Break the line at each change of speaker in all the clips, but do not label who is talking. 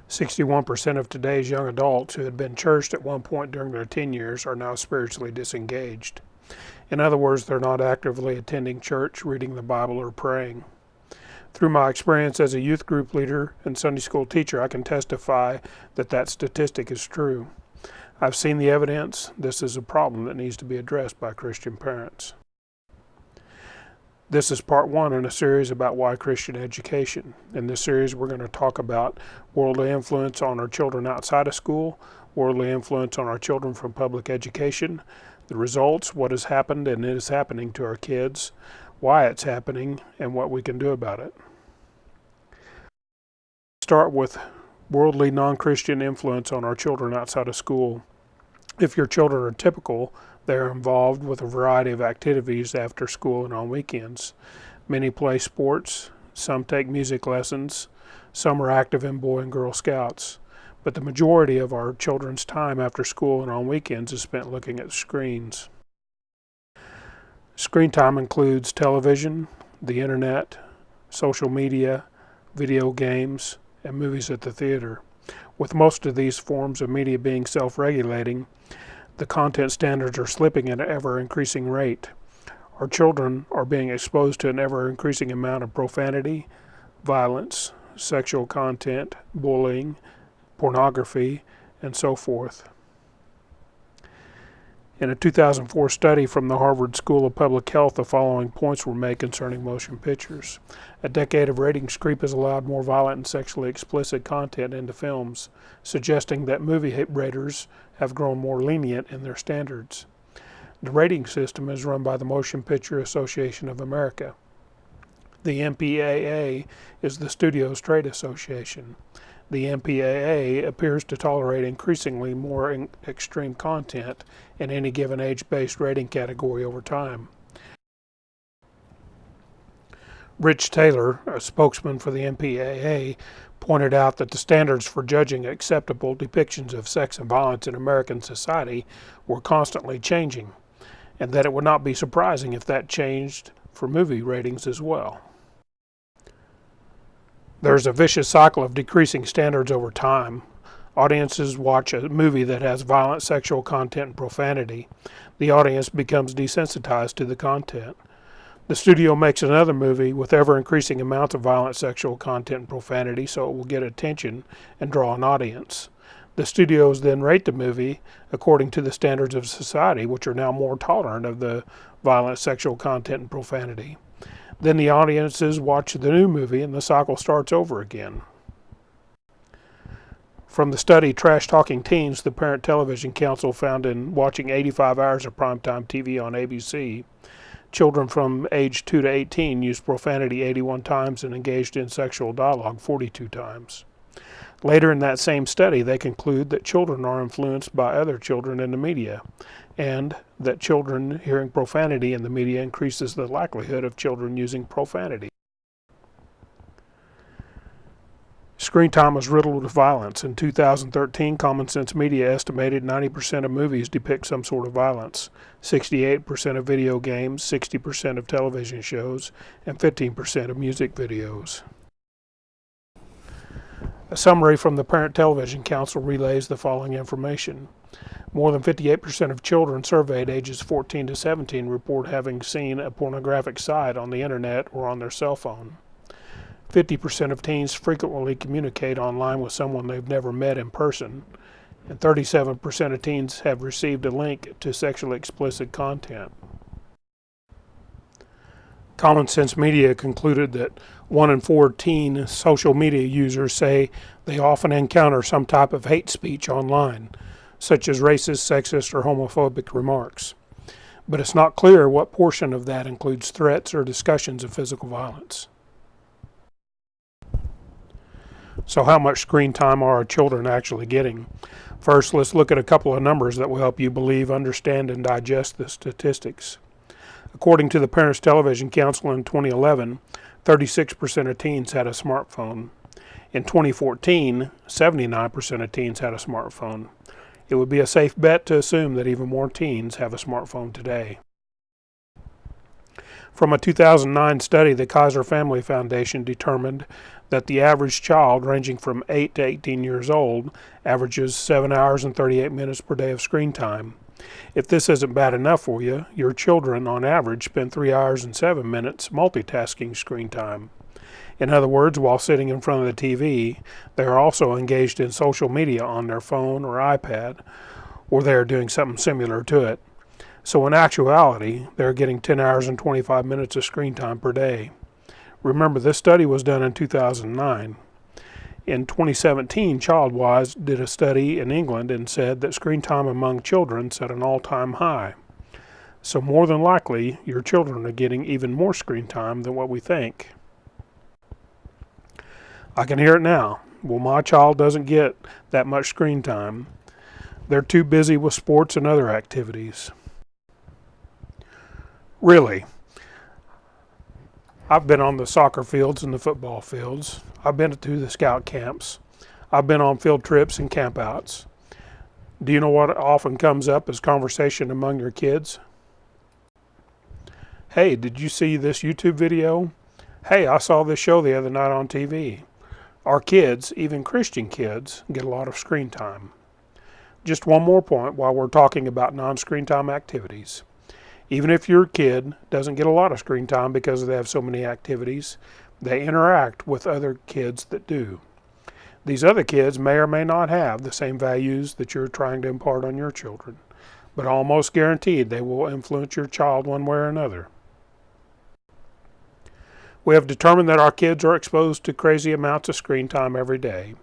61% of today's young adults who had been churched at one point during their teen years are now spiritually disengaged. In other words, they're not actively attending church, reading the Bible, or praying. Through my experience as a youth group leader and Sunday school teacher, I can testify that that statistic is true. I've seen the evidence. This is a problem that needs to be addressed by Christian parents. This is part one in a series about why Christian education. In this series, we're going to talk about worldly influence on our children outside of school, worldly influence on our children from public education, the results, what has happened and is happening to our kids, why it's happening, and what we can do about it. Start with worldly non-Christian influence on our children outside of school. If your children are typical, they are involved with a variety of activities after school and on weekends. Many play sports, some take music lessons, some are active in Boy and Girl Scouts. But the majority of our children's time after school and on weekends is spent looking at screens. Screen time includes television, the internet, social media, video games, and movies at the theater. With most of these forms of media being self-regulating, the content standards are slipping at an ever-increasing rate. Our children are being exposed to an ever-increasing amount of profanity, violence, sexual content, bullying, pornography, and so forth. In a 2004 study from the Harvard School of Public Health, the following points were made concerning motion pictures. A decade of ratings creep has allowed more violent and sexually explicit content into films, suggesting that movie raters have grown more lenient in their standards. The rating system is run by the Motion Picture Association of America. The MPAA is the Studios Trade Association. The MPAA appears to tolerate increasingly more extreme content in any given age-based rating category over time. Rich Taylor, a spokesman for the MPAA, pointed out that the standards for judging acceptable depictions of sex and violence in American society were constantly changing, and that it would not be surprising if that changed for movie ratings as well. There's a vicious cycle of decreasing standards over time. Audiences watch a movie that has violent sexual content and profanity. The audience becomes desensitized to the content. The studio makes another movie with ever-increasing amounts of violent sexual content and profanity so it will get attention and draw an audience. The studios then rate the movie according to the standards of society, which are now more tolerant of the violent sexual content and profanity. Then the audiences watch the new movie and the cycle starts over again. From the study Trash Talking Teens, the Parent Television Council found in watching 85 hours of primetime TV on ABC, children from age 2 to 18 used profanity 81 times and engaged in sexual dialogue 42 times. Later in that same study, they conclude that children are influenced by other children in the media, and that children hearing profanity in the media increases the likelihood of children using profanity. Screen time is riddled with violence. In 2013, Common Sense Media estimated 90% of movies depict some sort of violence, 68% of video games, 60% of television shows, and 15% of music videos. A summary from the Parent Television Council relays the following information. More than 58% of children surveyed ages 14 to 17 report having seen a pornographic site on the internet or on their cell phone. 50% of teens frequently communicate online with someone they've never met in person, and 37% of teens have received a link to sexually explicit content. Common Sense Media concluded that 1 in 4 teen social media users say they often encounter some type of hate speech online, such as racist, sexist, or homophobic remarks. But it's not clear what portion of that includes threats or discussions of physical violence. So how much screen time are our children actually getting? First, let's look at a couple of numbers that will help you believe, understand, and digest the statistics. According to the Parents Television Council in 2011, 36% of teens had a smartphone. In 2014, 79% of teens had a smartphone. It would be a safe bet to assume that even more teens have a smartphone today. From a 2009 study, the Kaiser Family Foundation determined that the average child, ranging from 8 to 18 years old, averages 7 hours and 38 minutes per day of screen time. If this isn't bad enough for you, your children, on average, spend 3 hours and 7 minutes multitasking screen time. In other words, while sitting in front of the TV, they are also engaged in social media on their phone or iPad, or they are doing something similar to it. So in actuality, they're getting 10 hours and 25 minutes of screen time per day. Remember, this study was done in 2009. In 2017, ChildWise did a study in England and said that screen time among children set an all-time high. So more than likely, your children are getting even more screen time than what we think. I can hear it now. Well, my child doesn't get that much screen time. They're too busy with sports and other activities. Really. I've been on the soccer fields and the football fields. I've been to the scout camps. I've been on field trips and campouts. Do you know what often comes up as conversation among your kids? Hey, did you see this YouTube video? Hey, I saw this show the other night on TV. Our kids, even Christian kids, get a lot of screen time. Just one more point while we're talking about non-screen time activities. Even if your kid doesn't get a lot of screen time because they have so many activities, they interact with other kids that do. These other kids may or may not have the same values that you're trying to impart on your children, but almost guaranteed they will influence your child one way or another. We have determined that our kids are exposed to crazy amounts of screen time every day.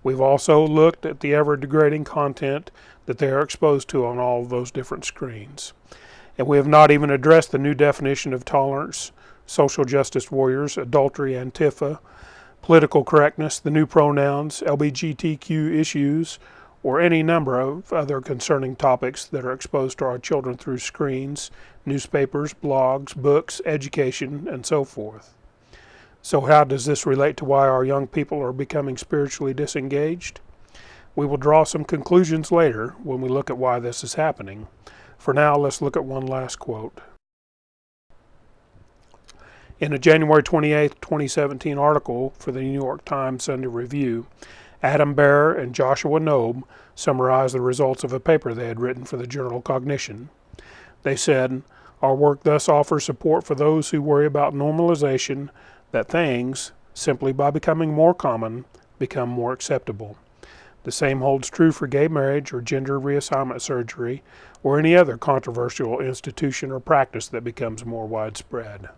We've also looked at the ever-degrading content that they are exposed to on all of those different screens. And we have not even addressed the new definition of tolerance, social justice warriors, adultery, Antifa, political correctness, the new pronouns, LGBTQ issues, or any number of other concerning topics that are exposed to our children through screens, newspapers, blogs, books, education, and so forth. So how does this relate to why our young people are becoming spiritually disengaged? We will draw some conclusions later when we look at why this is happening. For now, let's look at one last quote. In a January 28, 2017 article for the New York Times Sunday Review, Adam Bear and Joshua Knobe summarized the results of a paper they had written for the journal Cognition. They said, "Our work thus offers support for those who worry about normalization, that things, simply by becoming more common, become more acceptable. The same holds true for gay marriage or gender reassignment surgery or any other controversial institution or practice that becomes more widespread."